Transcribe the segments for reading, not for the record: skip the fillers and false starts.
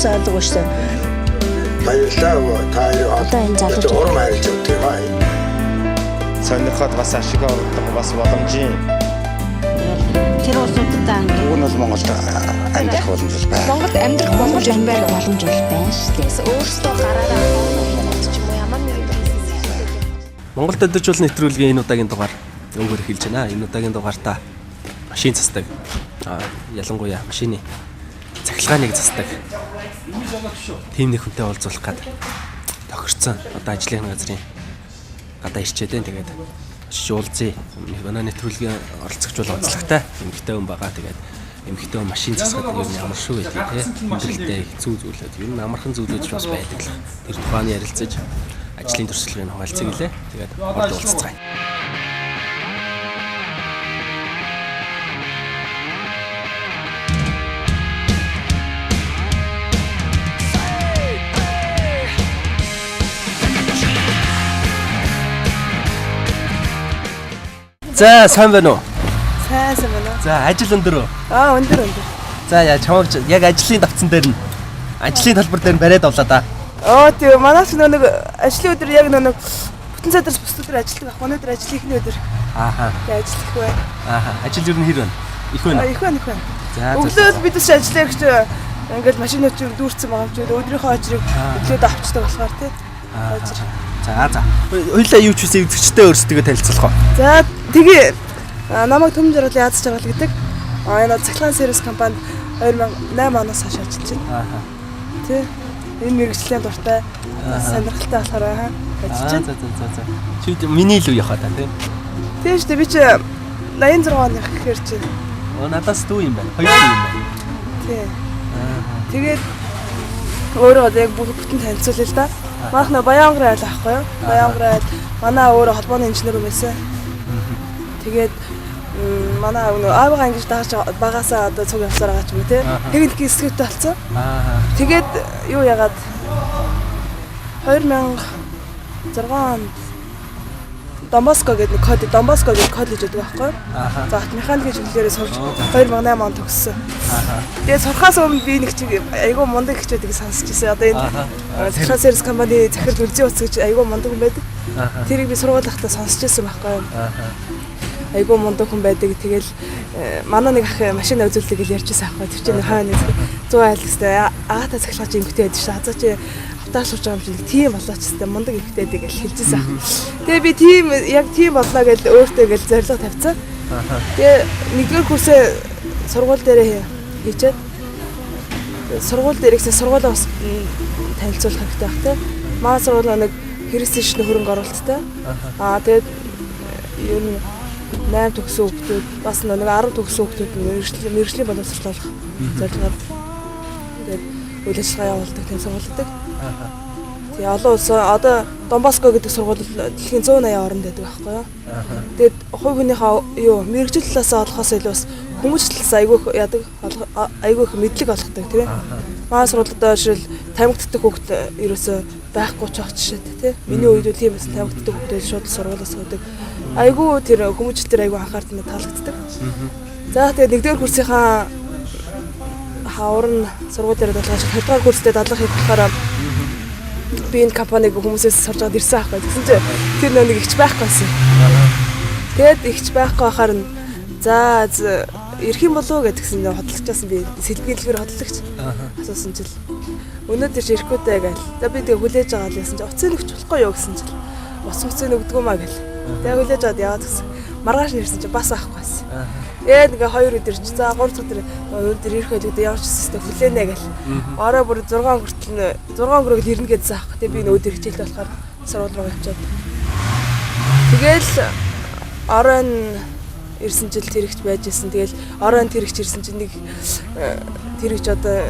юусаа алга шүү. Баярлалаа та энэ залуу урам хайрлаж өгдөг юм аа. Сонирхоод бас ашиг олгох бас боломжийн. Тэр улсуудаа Уг нь бол Монголд амьдрах боломж байна. Монголд амьдрах боломж байна шүү дээ. Өөрсдөө гараараа Монголд ч юм уу ямар нэгэн бизнес хийх. Монголд өдөржүүл нэвтрүүлгийн энэ удаагийн дугаар өнгөөр эхэлж байна. Энэ удаагийн дугаартаа машин засдаг. Ялангуяа машины цахилгааныг засдаг. Тим нэг хүнтэй уулзуулах гээд тохирцсон. Одоо ажлын газрын гадаа ирчээд байна. Тэгээд уулзъя. Манай нэвтрүүлгийн оролцогч бол онцлогтой эмэгтэй хүн байгаа. Тэгээд эмэгтэй хүн машин засахад ер нь ямар шүү гэдэг тийм хүндрэлтэй хэцүү зүйлүүд ер нь амархан зүйлүүд ч бас байдаг л. Тэр тухайн ярилцаж ажлын төрслөгийн хуваалцъя гэлээ. Тэгээд орд уулзцгаая. За сайн байна уу? Сайн байна. За ажил өндөр үү? Өндөр. За яа чамд яг ажлын давцсан дээр нь ажлын талбар дээр нь бариад авлаа да. Тийм манайс нэг ажлын өдөр яг нэг бүтэн цаадаас бус өдөр ажилладаг ах. Өнөөдөр ажил ихний өдөр. Тэгээ ажиллах бай. Ажил ер нь хэр байна? Их байна. Их байна. За өглөө бид ч ажиллаа гэж ингээл машинууд ч дүүрсэн байгаа юм чи өдрийнхөө ажрыг өглөөд авчдаг болохоор тий. За. Хоёулаа юу ч үсэ үзэгчтэй өөрсдөө танилцуулах уу? За тэгээ намайг Төмөн Жаргалын Аз Жаргал гэдэг. Энэ цахилгаан сервис компанид 2008 оноос хойш ажиллаж байна. Тий. Энэ мэргэжлийн дуртай сонирхолтой болохоор ажиллаж байна. За. Чи миний л үе яхаа та тий. Тийм шүү дээ би чи 86 оных гэхээр чи надаас дүү юм байна. Хоёр юм байна. Тий. Тэгээд өөрөө яг бүтэн танилцуулъя л да. Маахна Баянгар айл аахгүй юу? Баянгар айл манай өөрөө холбооны инженер юм байсан. Тэгээд манай аавгаа ингэж дааж багасаа одоо цуг явсаар байгаа ч юм уу те. Тэгээд гисгэвтэй болсон. Тэгээд юу ягаад 2006 онд Домбоско гэдэг коллеж гэдэг байхгүй юу? За механикийн чиглэлээр сурч 2008 онд төгссөн. Тэгээд сурахаас өмнө би нэг чиг айгүй мундаг хичээдэг сонсч ирсэн. Одоо энэ цахилгаан сервис компани захирал Үрзийн утас гэж айгүй мундаг хүн байдаг. Тэрийг би сургуулийнхтаа сонсч ирсэн байхгүй юу? Айгүй мундаг хүн байдаг. Тэгэл манай нэг ах машин үзүүлдэг гэж ярьжсэн аахгүй. Тэр чинь хаа нэг 100 айл гэстэй агата цахилгаач эмгтэй байдаг шээ. Азаа чи автаа сурч байгаа юм чинь тийм болооч гэстэй мундаг эмгтэйдэг гэж хэлжсэн ах. Тэгээ би тийм болноо гэж өөртөө гэж зорилго тавьсан. Тэгээ нэгдүгээр курсээ сургууль дээрээ хийчээд сургууль дээрээсээ сургуулаа бас танилцуулах хэрэгтэй баг те. Маа сургууль нэг хэрэгсэшний хөрөнгө оруулалттай. Тэгээд ер нь 8 төгссөн хүүхдүүд бас нэг 10 төгссөн хүүхдүүд мэргэжлийн боловсрол олох зорилгоор тэгээд үйл ажиллагаа явуулдаг тийм сургууль гэдэг. Тэгээ олон улс одоо Домбоско гэдэг сургууль дэлхийн 180 орнд байдаг байхгүй юу. Тэгээд хувь хүнийхээ мэргэжил талаас олохоос илүү бас хүмүүс талаас айгүй их мэдлэг олгодог тийм. Маа сургуулиудаа жишээл тамигддаг хүүхд ерөөсөө байхгүй ч байгаа жишээтэй тийм. Миний үед тийм бас тамигддаг хүүхдүүд шууд сургуулиас суудаг. Айгүй тэр хүмүүжил тэр айгүй анхаард нь таалагддаг. За тэгээд нэгдүгээр курсынхаа хавар нь сургууль дээр дадлгаж 2 дугаар курстэй дадлага хийх болохоор би энэ компаниг хүмүүсээс сурж аваад ирсэн аахгүй. Тэгсэн чинь тэр нэг ихч байхгүйсэн. Тэгээд ихч байхгүй байхаар нь за ирэх юм болов уу гэдгсэн хөдөлгчээс би сэлбэрлэгээр хөдөлгч асуусан чил өнөөдөр ч ирэхгүй дээ гээл. За би тэгээ хүлээж байгаа л ясан чи уцын өгч болохгүй юу гэсэн чил. Уцын өгдгөө маа гэл. Тэгээ хүлээж аваад яваад гэсэн. Маргааш нэрсэн чи бас авахгүйсэн. Нэг 2 өдөр чи за 3 өдөр өнөөдөр ирэх байлгүй явж өсөстэй хүлээнэ гэл. Орой бүр 6 өнгөрөөл ирнэ гэдсэн аах. Тэгээ би өнөөдөр хичээлд болохоор сургууль руу явчаад. Тэгэл орой ирсэн жил тэрэгч байж исэн. Тэгэл оройн тэрэгч ирсэн чинь нэг тэрэгч одоо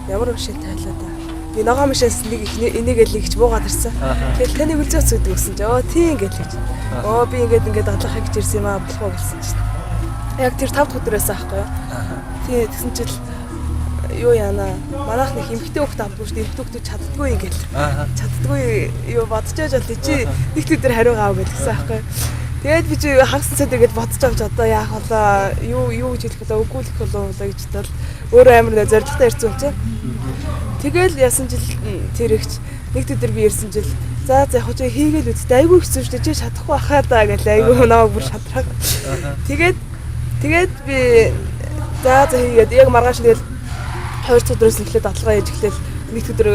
ямар машин тайлаа да. Би ногоо машинаас нэг энийг л нэгч буугаад ирсэн. Тэгэл таны үлзээц гэдэг гэсэн чи тийм гэл гэж. Би ингээд дадлахыг гэж ирсэн юм аа болохоо гэсэн чинь. Яг тэр 5 дахь өдрөөс аахгүй юу. Тийм тэгсэн чил юу яана. Манайх нэг эмхтэй хөхт авдгүй шүү дээ. Эмхтэй хөхт чаддгүй ингээл. Чаддгүй юу бодчихож бол чи нэг өдөр хариу gaав гэсэн аахгүй юу. Тэгээд би чи хагас цаад ирэхэд бодож авч одоо яах вэ? Юу гэж хэлэх вэ? Үгүй л хэлэх болоо гэж бодвол Өөрөө амар зоригтой ирсэн юм чи. Тэгэл ясан жил тэр ихч нэг өдөр би ирсэн жил за яг хөө хийгээл үстэй айгүй хэцүү шүү дээ чи чадахгүй бахаа даа гэл айгүй намайг бүр шатраа. Тэгээд би за хийгээд яг маргааш тэгэл 2 өдрөөс эхлээд дадлага хийж эхлэв. Нэг өдөр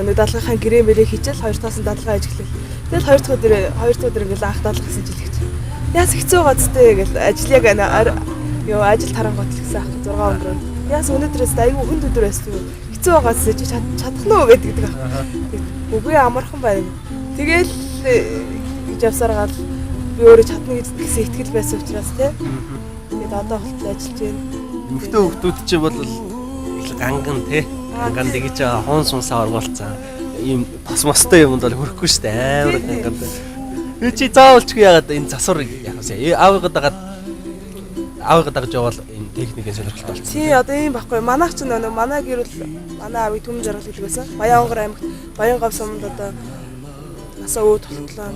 нэг дадлгахын гэрээ мэрээ хийчихэл 2 тоосон дадлага хийж эхлэв. Тэгэл 2 дахь өдөр ингээл анх дадлага гэсэн жил гэж. Яас хэцүү гоцтой гэл ажил яг ажил тарангууд гэсэн ах 6 өдрөө. Яас өнөөдрөөс айгүй хүнд өдөр байсан юм. Хэцүү байгаас чи чадах нь уу гэдэг ах. Үгүй амархан байна. Тэгэл гэж явсараад би өөрөө чадна гэсэн итгэл байсан учраас тэгээд одоо хөлт ажиллаж байна. Эмэгтэй хүүхдүүд чи бол их ганган те. Ганган дэгэж хуун сунсаа оргуулцсан. Ийм бас мостой юмд бол хөрөхгүй шүү дээ. Амар ганган. Чи заавалчгүй яагаад энэ засвар яахвэ? Аавыгаа дагаж явал энэ техникийн сонирхолтой болсон. Тий, одоо ийм байхгүй. Манайх ч нөгөө манай гэр бол манай аавыг Түмэн жаргал гэдэг байсан. Баянгор аймагт Баянгав сумд одоо насаа өө толтлоо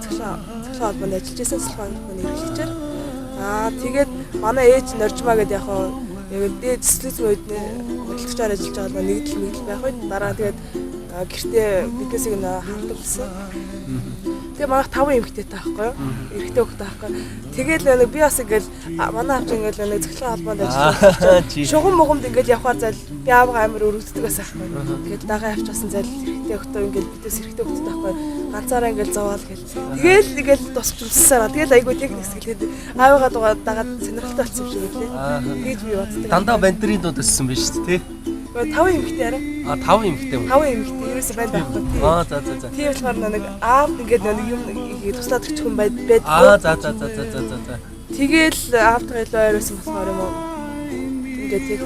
цэглэн холбоонд ажиллаж байсан салхааны эрхлэгчээр. Тэгээд манай ээж Норжмаа гэдэг яг дээд цэцлэц үед хөдөлгчээр ажиллаж байгаа нэгдэл байх үед дараа тэгээд гэртээ биднээсийг хамталсан. Тэгээ манайх 5 эмэгтэйтэй байхгүй юу? Эрэгтэй хүүхдтэй байхгүй. Тэгээд би бас ингээл манай авч ингээл цэглэн холбоонд ажиллаж шугам могомд ингээл явхаар зайл би аавгаа амар өрөвддөг байсан байхгүй юу? Тэгээд дагаа явчихсан зайл эрэгтэй хүүхдтэй ингээл бидээс эрэгтэй хүүхдтэй байхгүй ганцаараа ингээл зовоол гэл. Тэгээл ингээл тусч үлссараа. Тэгэл айгуу техник сэтгэлээд аавгаа дагаад сонирхолтой болсон юм шиг лээ. Тэгж би боддог. Дандаа бандерийн дунд өссөн байж тээ. 5 эмэгтэй арай. 5 эмэгтэй юм. 5 эмэгтэй ерөөсөө байна байхгүй тий. За. Тийм болохоор нэг аав ингээд нэг юм туслаад өгч хүн байдаг. За. Тэгэл аавтайгаа илүү ойроосон болохоор юм уу. Ингээд тэг.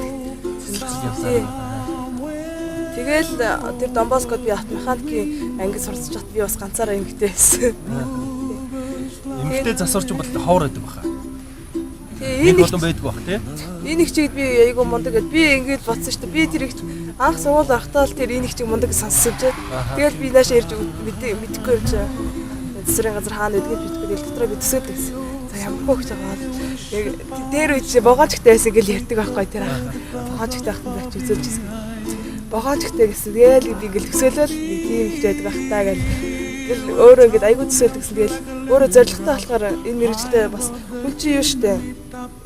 Тэгэл тэр Донбоскод би автомеханикийн анги сурч чад би бас ганцаараа эмэгтэй байсан. Эмэгтэй засварч юм бол ховор байдаг баха. Энэ болон байдгүй бах тий. Энэ их чигд би айгу мундаг гэд би ингээд бодсон шүү дээ. Би тэр их анх сургууль орохтоо л тэр энэ их чиг мундаг сонссон ч. Тэгэл би наашаа ирж мэдэхгүй юм чи. Тэсрийн газар хаана гэдгийг битгүй дотроо би төсөөд байсан. За ямар хөөгч байгаа бол яг дээр үеч богоочтой байсан гэж ярьдаг байхгүй тэр ах. Богоочтой ахтан байж үзүүлжсэн. Богоочтой гэсэн. Тэгэл би ингээл төсөөлөл тийм их байдаг ах таа гэл. Тэгэл өөрөө ингээд айгу төсөөлдөг гэсэн. Тэгэл өөрөө зоригтой болохоор энэ мэрэгчлээ бас хүн чи юу штэ.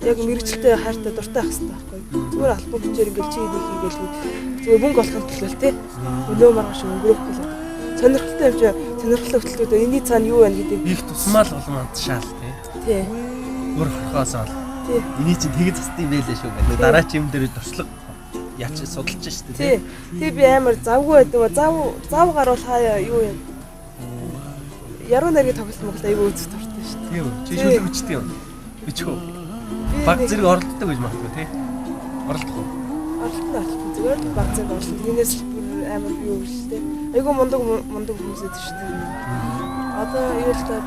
Яг мэрэгчлээ хайртай дуртай ах хэрэгтэй байхгүй. Зүгээр албан бичээр ингээд чи энийг хийгээл зүгээр мөнгө олохын төлөө тий. Өнөө маргааш өнгөрөх гэл. Сонирхолтой юм чи сонирхолтой хөтөлбөрүүд энэний цаана юу байна гэдэг их тусмаа л болон шаал тий. Тий. Өөр хорхоосоо л. Тий. Эний чинь тэгэж застсан юм байлээ шүү гэдэг. Дараа чи юм дээр туршлага яач судалж штэ тий. Тий би амар завгүй байдаг. Зав гарвал хаяа юу юм. Яруу найргийн тоглолт Монгол айгүй үзэх дуртай штэ. Тийм үү. Чи шүлэг хүчтэй юм. Бичхүү. Баг зэрэг оролддог гэж магадгүй тий. Оролдох уу? Оролдоно зүгээр баг зэрэг оролдоно. Энээс бүр амар юу гэжтэй. Айгүй мундаг хүмүүс эд штэ. Одоо юу л та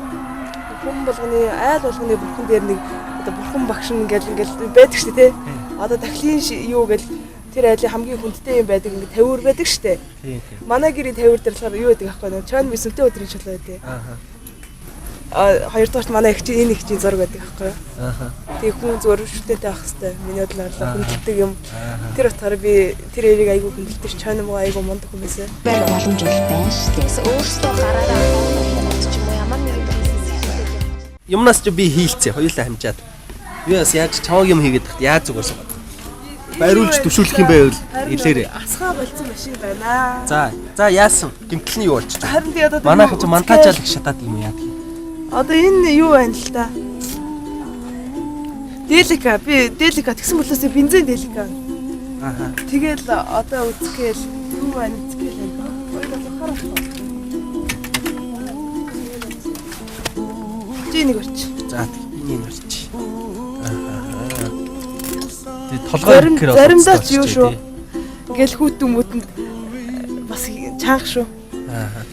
хүн болгоны айл болгоны бурхан дээр нэг одоо бурхан багш ингээл байдаг штэ тий. Одоо дахлын юу гэл тэр айлын хамгийн хүндтэй юм байдаг ингээд 50 байдаг штэ. Тийм. Манай гэрийн 50 дээр болохоор юу байдаг аахгүй нэг чойн мисэлтэй өдрийн чулуу байдаг. Хоёрдугаарт манай их чинь энэ их чинь зураг байдаг аахгүй юу. Тэгээ хүн зураг шүтээтэй авах хэвээр миний бодлоор хүндэлдэг юм. Тэр утгаараа би тэр эрийг айгүй хүндэлдэг чойн муу айгүй мундаг хүмүүсээ. Байх боломж байна шүү дээ. Өөрсдөө гараараа ч юм уу ямар нэгэн бизнес Юмнаас ч би хийлцээ хоёулаа хамжаад. Би бас яаж чаваг юм хийгээд тахт яаж зүгээр суугаад. Бариулж төвшүүлэх юм байвал хэлээрээ. Асгаа болцсон машин байна. За яасан? Гимтэл нь юу болчих? Харин тий одоо Манайхан ч монтажаал их шатаад юм яа. Одоо энэ юу байна л та? Делика тэгсэн болоос бензин делика. Тэгэл одоо үзгээл юу байна үзгээл. Хоёул харах. Чи нэг орч. За энийг орч. Толгой ирэхээр заримдаа ч юу шүү. Ингээл хүүтэн мүтэнд бас чанга шүү.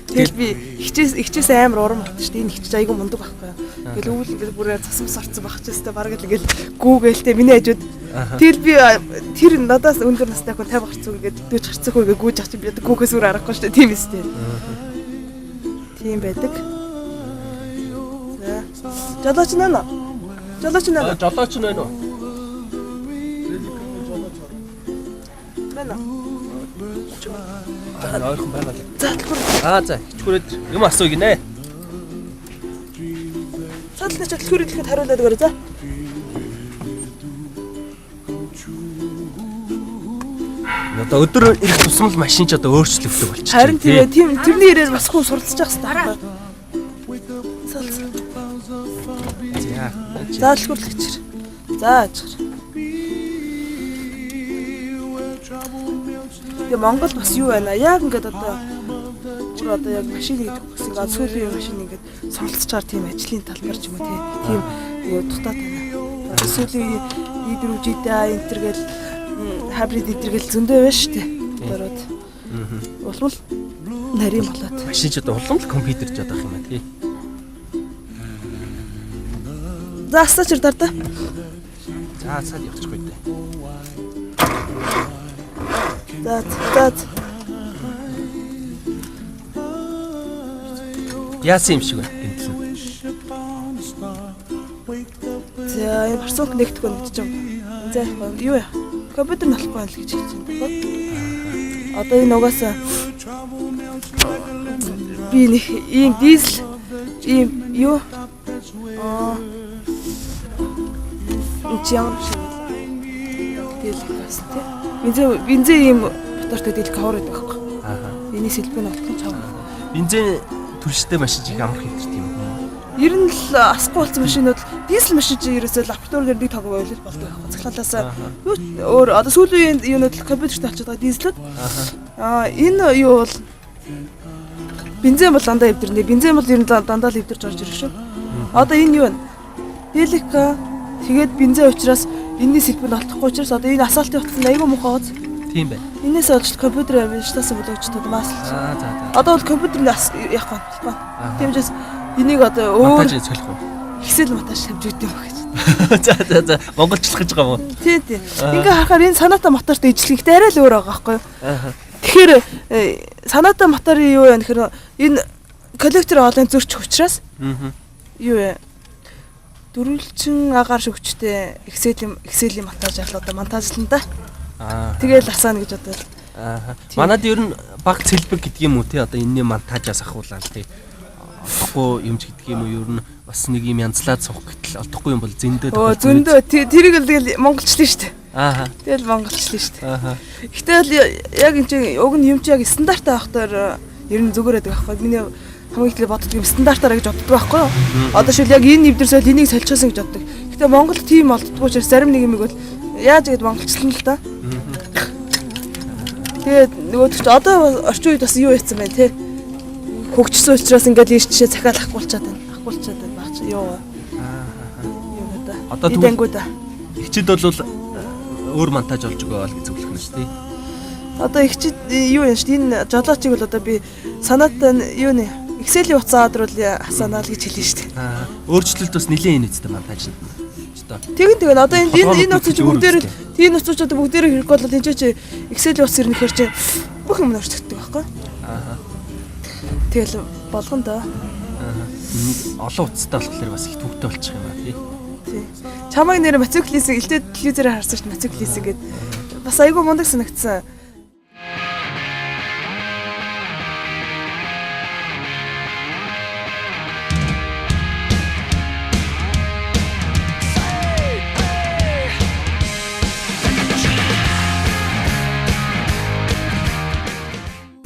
Тэгэл би ихчээс амар урам болчих шүү дээ. Энэ ихч айгүй мундаг байхгүй юу. Ингээл өвөл ингээл бүрээ цасмас орцсон байх ч өстэй бараг л ингээл гүүгээлтэй миний хажууд. Тэгэл би тэр надаас өндөр настай хүн 50 гарцсан ингээд дүүж гарцсан хүн ингээд гүүж авч би гүүхээс өөр аргагүй шүү дээ. Тийм эстэй. Тийм байдаг. За. Жолооч нэ. Жолооч нэ нөө. Манай. Ойрхон байна л. Задлахур. За хичгүүрээд юм асууя гинэ. Задлахны хөдөлгөөр хэлэхэд хариулаад өгөөрэй за. Одоо өдөр ирэх тусам л машин ч одоо өөрчлөгдөв болчих. Харин тэрний ирээр бас хүн суралцж байгаа хэрэгтэй. За задлахурлэгчэр. За ачаар. Тэгээ Монгол бас юу байна? Яг ингээд одоо яг машин гэдэг гэсэн гад сүүлийн машин ингээд суралцчаар тийм ажлын талбар ч юм уу тийм дутаад байна. Сүүлийн идэрүүжидээ энтергээл хабрид идэргээл зөндөө байна шүү дээ. Дөрөд. Улмал нарийн болоод. Машин ч одоо улам л компьютер ч одоо юм аа тий. За асаач дардаа. За цаад явчихгүй дээ. За. Яасан юм шиг байна гэнтлэн. За энэ барсуук нэгтгэхгүй гэж юм. За юу яа? Компьютер нолхгүй байл гэж хэлж байна. Одоо энэ угаасаа би нэг ийм дизель ийм юу ямар шиг дийлэх байсан тий. Бензин ийм мотортой дийлэх хавар байдаг байхгүй. Эний сэлбэн олдох чав. Бензин түлштэй машин их амар хэмждэг юм. Ер нь л асахгүй болсон машинууд дизель машин чинь ерөөсөө лабораториор нэг таг байлал болдог байхгүй. Цахилаалаас юу өөр одоо сүүлийн юунууд компьютерт авчиж байгаа дизелүүд. Энэ юу бол бензин бол дандаа эвдэрнэ. Бензин бол ер нь дандаа л эвдэрж орж ирэх шүү. Одоо энэ юу вэ? Дийлэх тэгээд бензин учраас энэний сэлбэн олдохгүй учраас одоо энэ асфалтын утас айгүй муухай гоц. Тийм байна. Энээс олж компьютер авьяастаас бүлэгчдүүд маслж. За. Одоо бол компьютер яах вэ? Тийм учраас энийг одоо өөр монтаж солих уу? Excel монтаж тавьж өгдөг юм гэж. За. Монголчлах гэж байгаа юм уу? Тийм. Ингээ харахаар энэ санаата моторт ижлэхтэй арай л өөр байгаа байхгүй юу? Тэгэхээр санаата моторын юу вэ гэхээр энэ коллектор олон зөрчих учраас юу вэ? Дөрвөлчин агаар шөгчтэй Excel-ийн монтаж авал одоо монтажлан да. Тэгэл асаана гэж бодвол. Манад ер нь баг цэлбэг гэдэг юм уу те одоо энэний монтажаас ахуулаад те. Олдохгүй юм ч гэдэг юм уу ер нь бас нэг юм янзлаад суух гэтэл олдохгүй юм бол зөндөө. Зөндөө тэрийг л тэгэл монголчлаа шүү дээ. Тэгэл монголчлаа шүү дээ. Гэтэл яг энэ чинь уг нь юм чи яг стандартаа авахтаар ер нь зүгээрээд байгаа байхгүй. Миний хамгийн их боддог юм стандартаараа гэж боддог байхгүй юу? Одоо шил яг энэ нэвдэрсэл энийг солилцоосон гэж боддог. Гэтэ Монгол тийм олддгүй учраас зарим нэг юм бол яаж ингэж монголчлан л та. Тэгээд нөгөөдөг чи одоо орчин үед бас юу хийсэн бэ те? Хөгжсөн учраас ингээд ийш жишээ захиал ахгуулчаад байна. Багч ёо. Одоо тэнгүүд. Ихчид бол өөр монтаж олж өгөөл гэж зөвлөх нь шүү дээ. Одоо ихчид юу юм шүү дээ. Энэ жолоочийг бол одоо би санаатай юу нэ Excel-ийн утсаа адруулъя асаанаа л гэж хэлнэ шүү дээ. Өөрчлөлт бас нэлээд энэтэй монтаж нь. Тэгээд одоо энэ утсууч бүгдээр тийм утсуучууд бүгдээр хэрэггүй бол энэ чи Excel-ийн утас ирнэхээр чи бүх юм өөрчлөгддөг байхгүй? Тэгэл болгон доо. Олон утастай болохоор бас их төвтэй болчих юм аа тий. Чамайг нэр Мацуклисиг элдээ телевизээр харсан шүү дээ Мацуклисиг гээд бас айгүй мундаг санагдсан.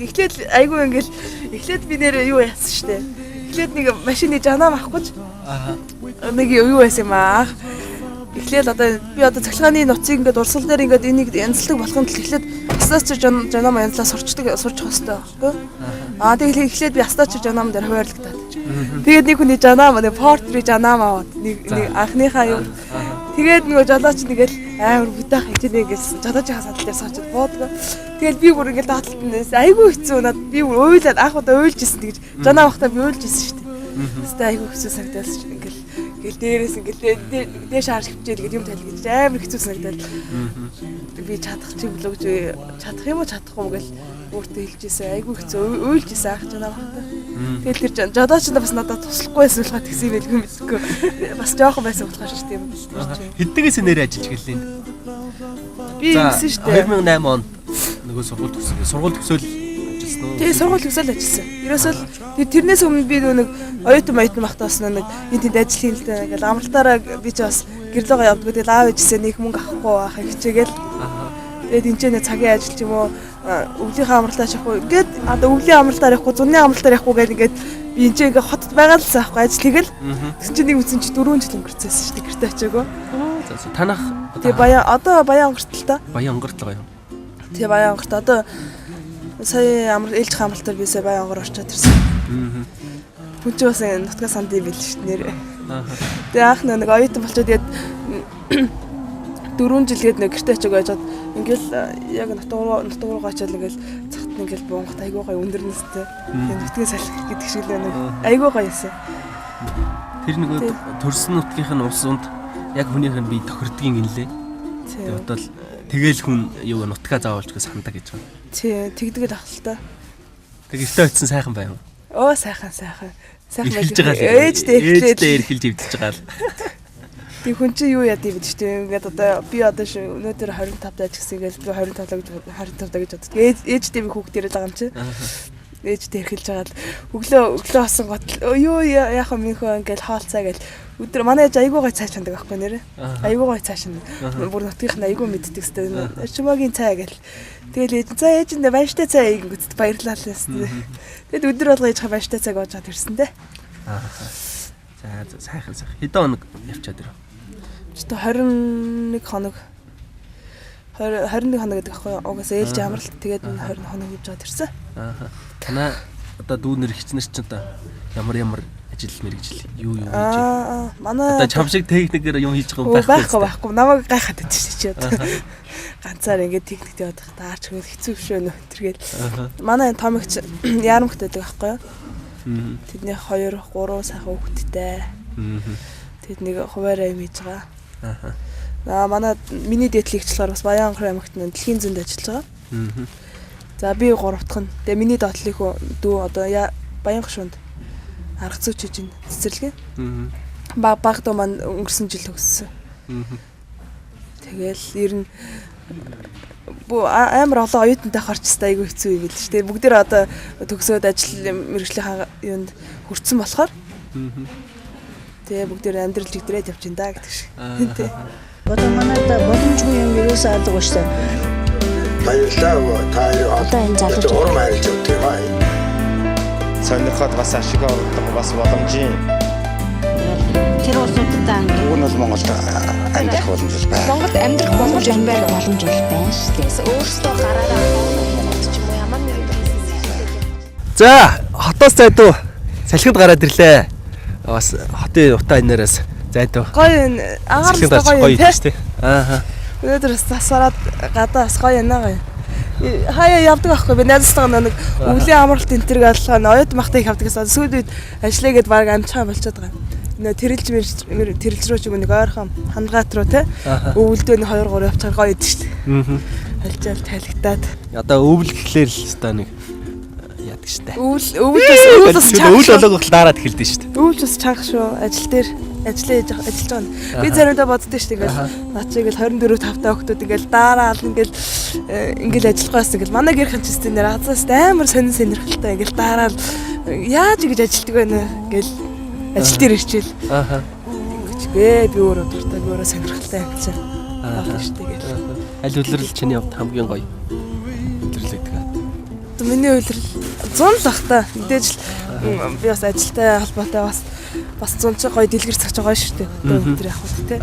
Эхлээд айгүй ингээл эхлээд би нэр юу яасан штэ. Эхлээд нэг машины жанаам авахгүйч. Нэг юу байсан юм аа. Эхлээд одоо би одоо цахилгааны нуцыг ингээд урсгал дээр ингээд энийг янзлдаг болохын тулд эхлээд астаач жанаам янзлаа сурч авах хэрэгтэй байхгүй. Тэгээд эхлээд би астаач жанаам дээр хуваарлагдаад. Тэгээд нэг хүний жанаам нэг портри жанаам аваад нэг анхныхаа юу. Тэгээд нөгөө жолооч нэгэл амар бүтээх хэмжээний ингээд жолоочийн хасаад дээр саачаад буудгаа. Тэгэл би бүр ингээд дааталтнаас айгүй хэцүү надад би бүр уйлаад анх удаа уйлжсэн тэгж жанаа авахтаа би уйлжсэн шүү дээ. Тэстэй айгүй хэцүү санагдал ингээл дээрээс ингээл дээш харж хөвчээл гэдэг юм тал гэж амар хэцүү санагдал. Би чадах чи блог гэж чадах юм уу чадахгүй гэл өөртөө хэлжсэн айгүй хэцүү уйлжсэн ах жанаа авахтаа. Тэгэл тэр жолооч нь бас надад туслахгүй байсан болохоо тэгсэн юм байлгүй мэдгүй. Бас жоохон байсан болохоор шүү дээ юм. Хэддэгээс нэр ажиллаж гэлээ. Би ингэсэн шүү дээ. 2008 онд Нөгөө сургууль төгсөөл ажилласан уу? Тэгээ сургууль төгсөөл ажилласан. Ерөөсөө тэрнээс өмнө би нэг оюутан махтаас нэг энд ажил хийх л дээ. Ингээл амралтаараа би ч бас гэрлөөгөө явдаг. Тэгэл аав ээжсээ нэг мөнгө авахгүй байхыг хичээгээл. Тэгээд энэ ч нэг цагийн ажил ч юм уу өвлийнхээ амралтаа шахах. Ингээд одоо өвлийн амралтаар явахгүй, зуны амралтаар явахгүй гэдэг ингээд би энэ ч ингээд хотод байгаа л саахгүй ажил хийгээл. Тэгсэн чинь нэг үсэн чи 4 жил өнгөрцөөсөн шүү дээ. Гэртээ очиагүй. За танах Тэгээ баян онгорт л та. Баян онгорт л гоё. Тэгээ баян онгорт одоо сая ээлж хамралтаар би сая баян онгор орчоод ирсэн. Хүн ч бас нутгаа санд юм бил шүү дээ нэр. Тэгээ анх нэг оюутан болчиход тэгээд 4 жилгээд нэг гэртээ очиагүй яжгаад ингээл яг нутгаар гачаал ингээл цагт ингээл бунгат айгуу гоё өндөрнөстэй. Тэгээ нутгийн салхи гэдэг шиг л нэг айгуу гоё юмсан. Тэр нөгөө төрсөн нутгийнх нь ус унд яг хүнийх нь би тохирдгийн гинлээ. Тэгээ одоо л тэгэл хүн юу нутгаа заавалж гэж сандаг гэж байна. Тий, тэгдэг л ахaltaа. Тэг гэртээ очисон сайхан байна уу? Оо сайхан. Сайхан байж. Ээждээ эрхэлж ивдэж байгаа л. Тэг хүн чи юу яд юм бэ ч ингээд одоо би одоо өнөөдөр 25 даж гисэн ингээл би 25 даа гэж боддог. Ээждээ би хүүхдэрэл байгаа юм чи. Ээждээ эрхэлж байгаа л өглөө басан гот юу яах юм минийхөө ингээл хаалцаа гэл өдөр манай ээж айгуу гой цай чандаг байхгүй нэрэ. Айгуу гой цай шин. Бүр нутгийнх нь айгуу мэддэг сте. Чимээгийн цай гэл. Тэгэл ээж за ээжиндээ баяртай цай ингэнгүүт баярлалаа л сте. Тэгэд өдөр болго ээж баяртай цайг оожгаад ирсэн те. За сайхан. Хэдэн хоног явчаад ирв? Ч то 21 хоног 21 хоног гэдэг аахгүй угаасаа ээлж амралт тэгээд 20 хоног явж аваад ирсэн. Танаа одоо дүүнэр хичнэр ч одоо ямар ажил мэргэжил юу хийж байна? Манай одоо чам шиг техникээр юм хийж байгаа байхгүй. Намайг гайхаад байдаг шүү чи одоо. Ганцаар ингээд техникт яваад таарч хөөд хэцүү биш вэ тэргээл. Манай томигч яарамгт байдаг аахгүй юу? Тэдний 2 3 сайхан хүүхэдтэй. Тэд нэг хуваараа юм хийж байгаа. Манай миний дээдлэгчлэр бас Баян онгорын аймагт дэлхийн зүйнд ажиллаж байгаа. За би 3 дахь нь. Тэгээ миний доотлих дүү одоо Баян гшуунд арга зүйч хийж байна. Цэцэрлэгээ. Баг дөө маань өнгөрсөн жил төгссөн. Тэгэл ер нь амар олон оюутантай харчстай айгүй хэцүү юм бил шүү дээ. Бүгдээр одоо төгсөөд ажил мэргэжлийн юунд хүрсэн болохоор тэгээ бүгдээр амьдрал жигдрээд явж ин да гэдэг шиг. Тэ. Одоо манайд боломжгүй юм ерөөсөө алга ууштай. Баярлалаа та одоо энэ залууч урам айлж өгдөг юм аа. Сонирхоод бас ашиг олгох бас боломжийн. Тэр улсуудаа Уг нь бол Монголд амьдрах боломж байна. Монголд амьдрах боломж байна шүү дээ. Өөрсдөө гараараа Монголд ч юм уу ямар нэгэн бизнес. За, хотоос зайдуу салхинд гараад ирлээ. Бас хотын утаа энэраас зайдуу. Гоё агаар гоё тийм. Өнөөдөр засараад гадаас гоё байна. Хаяа явдаг аахгүй би найзтайгаа нэг өвлийн амралт энтерг алхаа оюут махтыг явдаг гэсэн сүүлийн ажиллагээд баг амчаа болчиход байгаа. Нөө тэрэлж рүү ч юм нэг ойрхон хангаат руу те өвөлдөө 2 3 явчихаар гоё идэв шүү дээ. Алжаал тайлагтаад. Одоо өвөл гэхлээр л өстой нэг яадаг штэ. Өвөл бас өвөл болоог л дараад эхэлдэж штэ. Өвөл бас чанга шүү. Ажил дээр ажиллаж байгаа. Би заримдаа боддоо шүү дээ. Ингээл нацыг л 24 5 та өгтөд ингээл дараал ингээл ажиллахаас ингээл манай гэр ханчстын нэр азаас амар сонирхолтой ингээл дараал яаж ингэж ажилтдаг вэ ингээл ажил дээр ирчихэл. Ингэчгээ би өөрөө дуртай би өөрөө сонирхолтой ажиллаж байна шүү дээ гэл. Аль үлрэл чиний хувьд хамгийн гоё үлрэлэгдэг. Миний үлрэл 100 л бах та. Мэдээж би бас ажилтай холбоотой бас 100 ч гоё дэлгэр цагч байгаа шүү дээ. Өдөр явах уу те.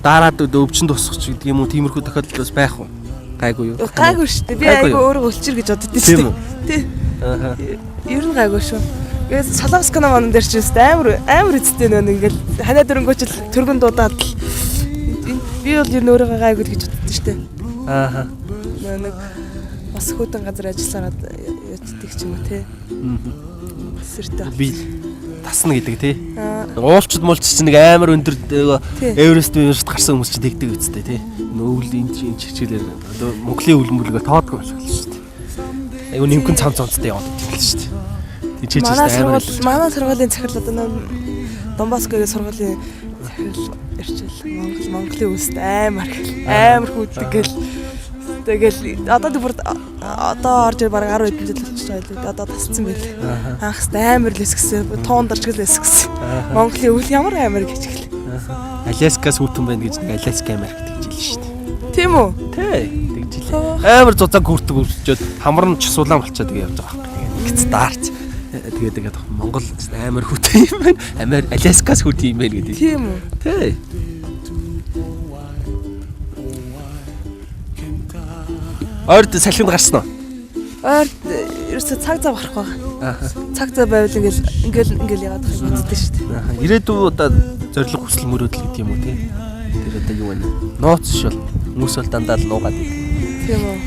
Дараад өвчин тусах ч гэдэг юм уу тиймэрхүү тохиолдол бас байх уу? Гайгүй юу? Гайгүй шүү дээ. Би айгүй өөрөө өлчир гэж боддоо шүү дээ. Тий. Ер нь гайгүй шүү. Гэвь Солонгосконо маань дээр ч амар эцтэй нөө ингээл ханаа дөрөнгөөч л төргөн дуудаад би бол ер нь өөрөө гайгүй гэж боддоо шүү дээ. Нэг бас хөтөн газар ажиллаад ятдаг ч юм уу те. Сэртэй. Би тасна гэдэг тий. Уулчд муулч чинь нэг амар өндөр Эверест гарсан хүмүүс чинь тэгдэг үстэй тий. Өвөл энэ чигчгэлээр одоо Монголын өвлмөлгөө тоодгүй болох шүү дээ. Айгу нимкэн цам цамцтай яваад байдаг шүү дээ. Тийч амар. Манай сургуулийн захирал одоо Донбаскогийн сургуулийн захирал ирчил Монголын өвсд амар хүйдэг гэл Тэгэл одоо бүр одоо орж баг 10 хэдэн жил болчихж байгаа л одоо тасцсан байл. Анхс амар л эсгсэн. Туундарч гэл эсгсэн. Монголын үл ямар амар гिचгэл. Аляскаас хүүтэн байна гэж нэг Аляска Америк гэж хэлсэн шүү дээ. Тийм үү? Тий, тэгж хэлээ. Амар зузааг хүртэг үрчөөд хамар нь чсуулаан болчиход тэгээ явж байгаа байхгүй. Гэц даарч. Тэгээд Монгол амар хүүтэн юм байна. Амар Аляскаас хүүтэн юм байна гэдэг. Тийм үү? Тий. Орд салхинд гарсан уу? Орд ерөөсө цаг зав гарах байгаа. Цаг зав байвал ингээл яваад байгаа юм боддоо шүү дээ. Ирээдүйн удаа зориг хүсэл мөрөөдөл гэдэг юм уу те? Тэр одоо юу вэ? Нууц шил. Хүмүүс бол дандаа л нуугаад идэв. Тийм үү.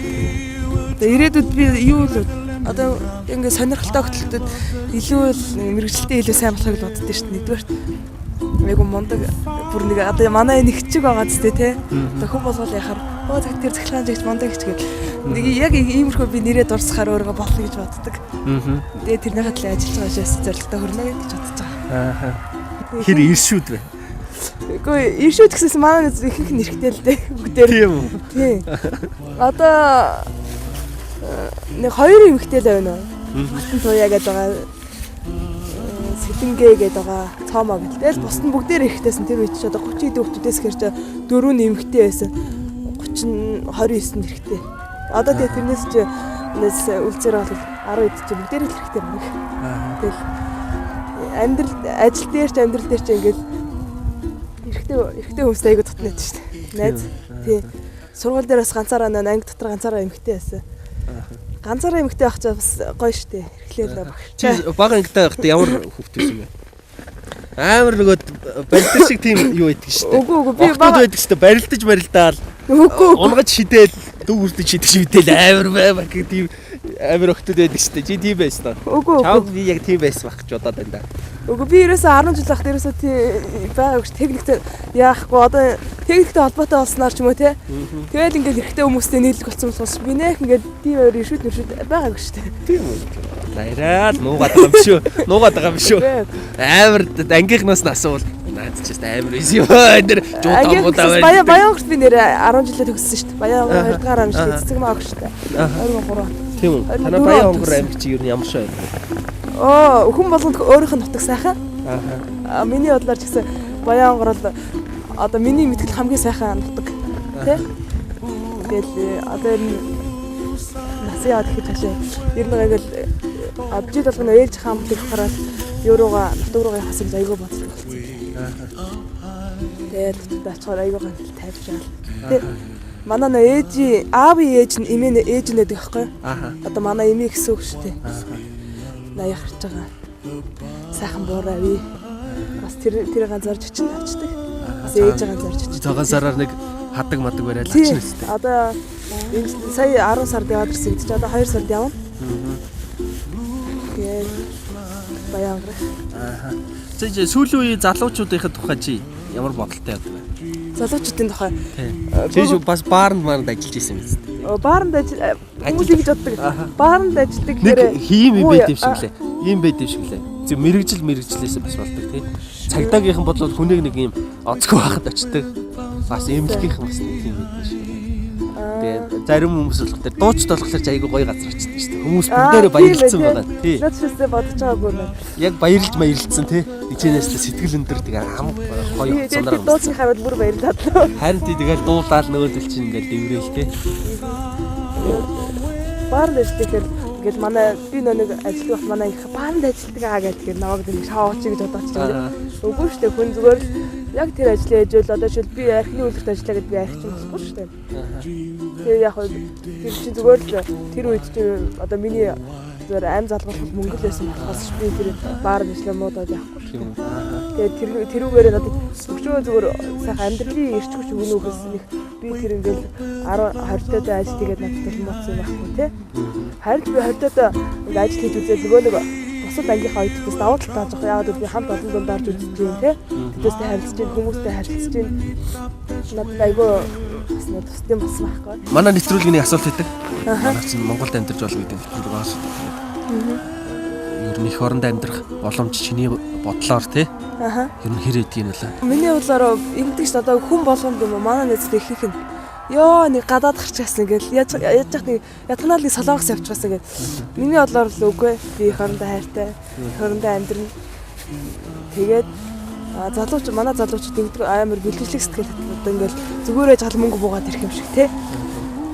Тэгээ ирээдүйд би юу л одоо ингээ сонирхолтой хөтөлбөрт илүү л мэрэгчлээ илүү сайн болохыг боддоо шүү дээ. Нэгдүгээр айгу мундаг бүр нэг одоо манай нэгчиг байгаа зү тэ. Одоо хүн болгол яхаар цаг тэр захиргаан жигч мундаг гэж гээд нэг яг иймэрхүү би нэрээ дурсахаар өөрөө болно гэж боддог. Тэгээ тэрнийхээ төлөө ажиллаж байгаа шээс зорилготой хөрнө гэж бодож байгаа. Хэр иршүүд вэ? Үгүй иршүүд гэсээс манай ихэнх нэрхтэй л дээ бүгдээр. Тийм үү? Тийм. Одоо нэг хоёр эмэгтэй л байна уу? Хатан туяа гэдэг байгаа. Сэтэнгээ гэдэг байгаа. Цоомоо гэдэг. Тэгэл бус нь бүгдээр эрэхтэйсэн тэр үед ч одоо 30 дүүхтүүдээс хэрч 4 нэмэгтэй байсан. 29 нэрхтэй. Одоо тэгээ тэрнээс ч үлцээр бол 10 хэд ч бүгдээр л хэрэгтэй баг. Тэгэл амьдрал ажил дээр ч амьдрал дээр ч ингээд эрэгтэй хүмүүстэй айгу дотнод шүү дээ. Найз. Тий. Сургууль дээр бас ганцаараа анги дотор ганцаараа эмэгтэй байсан. Ганцаараа эмэгтэй байх ч бас гоё шүү дээ. Эрхлээл баг. Чи бага ангитай байхдаа ямар хүүхэд байсан бэ? Амар нөгөө барилдаж шиг тийм юу байдаг шүү дээ. Үгүй би бага байдаг шүү дээ. Барилдаал. Үгүй. Унгаж шидээд дүү үрдэж шидэж шидэл амар бай гэх тийм амар охтод байдаг шүү дээ. Чи тийм байсан таа. Үгүй. Чав би яг тийм байсан баг гэж бодоод байна да. Үгүй би ерөөсөө 10 жил байхад ерөөсөө байгаа гэж техниктэй яахгүй одоо техниктэй холбоотой болсноор ч юм уу те. Тэгэл ингээд хэрэгтэй хүмүүстэй нийлэх болсон болохоос би нэх ингээд тийм өөр иршүүд байгаа гэж шүү дээ. Тийм үү. Лайраад нуугаад байгаа юм шүү. Нуугаад байгаа юм шүү. Амар ангийнхнаас нь асуувал наад ч гэсэн амар байсан юм. Тэр жуудангуудаа байна. Баянгорт би нэр 10 жилээ төгссөн шүү дээ. Баянгор 2 дугаар амжилт эцэг маа гэж шүү дээ. 23. Тийм үү. Танай Баянгор амжилт чи юу ямар шээ? Хүн болгонд өөрийнх нь нутаг сайхан. Миний бодлоор ч гэсэн Баянгор бол одоо миний мэтгэл хамгийн сайхан нутаг. Тэ? Тэгэл одоо энэ насяа гэхэд хашаа. Ер нь ингээл жил болгоно ээлж хаамтыг хараад юурууга нутаг руугаа явахаас гэж айгүй боддог болсон. Тэгээд нутагт очихоор айгүй гал тайвж байгаа. Тэ? Манай аавын ээж нь эмээ ээж нэдэг байхгүй. Одоо манай эмээ гэсэн үг шүү дээ. Наяа харж байгаа. Сайхан буураави. Бас тэр ганцаарч чинь авчдаг. Бас ээж ганцаарч чинь. Цагаасараар нэг хадаг мадаг бариад авчихна шүү дээ. Одоо сая 10 сард яваад ирсэн гэж одоо 2 сард явна. Тэгээд Баянгор. Чи сүүлийн үеийн залуучуудынхаа тухай чи ямар бодолтой байдаг вэ? Залуучуудын тухай. Чи бас баарнд ажиллаж исэн биз дээ. Баарнд хүмүүс ингэж боддог. Баарнд ажилладаг хэрэг хийм юм байд юм шиг лээ. Ийм байд юм шиг лээ. Зөв мэрэгжлээсээ бас болдог тий. Цагдаагийнхан бол хүнийг нэг юм онцгой байхад очдог. Бас эмнэлгийнхэн бас нэг юм байдаг шүү. Тэгээ зарим хүмүүс болохоор дууч болохоор айгүй гоё газар очдог шүү дээ. Хүмүүс бүгдээрээ баярлцсан байгаа. Тий. Начсаа бодож байгаагүй нэ. Яг баярлцсан тий. Ичээнээс сэтгэл өндөр тэгээ ам гоё сондроо. Дууцын хавьд бүр баярлаад л. Харин тий тэгэл дуулаад нөгөөдөл чинь ингээл дэврээл тий. Баарнд ажилладаг ингээл манай би нэг ажиллах манай их баарнд ажилладаг аа гэдэг намайг нэг шоуч гэж бодож байгаа. Үгүй шүү дээ хүн зүгээр л яг тэр ажлаа ээжүүл одоо шил би архины үйлдвэрт ажиллаа гэдээ би архич болохгүй шүү дээ. Тэгээ яг тэр чинь зүгээр л тэр үед чинь одоо миний зүгээр аим залгуулах мөнгө л байсан болохоос би тэр баарнд ажиллаа муудаад явахгүй шүү дээ. Тэгээ тэрүүгээр надад өчөө зүгээр сайхан амьдралын ирчгч өгнөхөөс нэг би тэр ингээл 10 20 таа ажил тэгээд надад хэлмээсэн байхгүй тий. Харин би 20 таа ингээд ажил хийж үзээд нөгөө нэг бусад ангийнхаа оюутнаас давуу тал тааж байгаа. Яагаад гэвэл би хамт олон дундаарч үзэж байна тий. Тэдээсээ харилцаж байна, хүмүүстэй харилцаж байна. Надад айгүй бас нэг тусдын болсон байхгүй. Манай нэвтрүүлгийн асуулт хийдэг. Манай чинь Монголд амьдарч болно гэдэг хэлдэг байгаа шүү. Ер нь их оронд амьдрах боломж чиний бодлоор тий. Ер нь хэр эдгийг нь вэ? Миний бодлоор ингэдэг ш одоо хүн болгонд юм манай нэзд ихэнх нь Ёо нэг гадаад гарчихсан гэл яаж яах нэг ятганаад нэг солонгос явчихсан гэл. Миний бодлоор л үгүй. Би их орондоо хайртай. Их орондоо амьдрын. Тэгээд залууч манай залуучууд ингэдэг амар бэлгэжлэг сэтгэл одоо ингээл зүгээрээ жал мөнгө буугаад ирэх юм шиг те.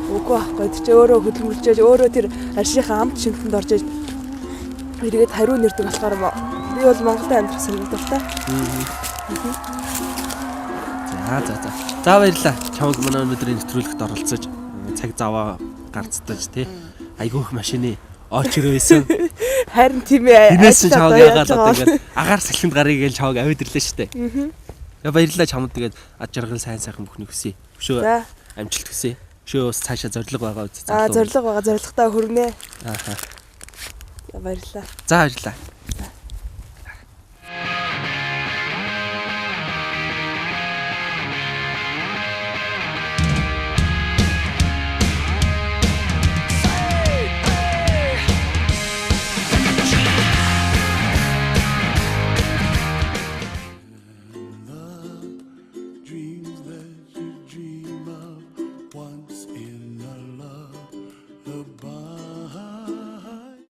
Үгүй байхгүй тэр чи өөрөө хөдөлмөрлжээж өөрөө тэр аршийнхаа амт шингэнд орж иж эргээд хариу нэрдэг болохоор би бол Монголд амьдрах санагдaltaа. За. За баярлаа. Чамд манай өнөөдрийн нэвтрүүлэгт оролцож цаг заваа гарцдаж тий. Айгүйх машины очроо байсан. Харин тийм ээ. Инээс чамд яагаад одоо ингээд агаар салхинд гарыг гээл чамд авидэрлээ штэ. Я баярлаа чамд тэгээд ад жаргал сайхан бүхнийг хүсье. Өшөө амжилт хүсье. Өшөө бас цаашаа зориг байгаа үз. Зориг байгаа зоригтой хүрнэ. Ааха. Баярлалаа. За баярлалаа.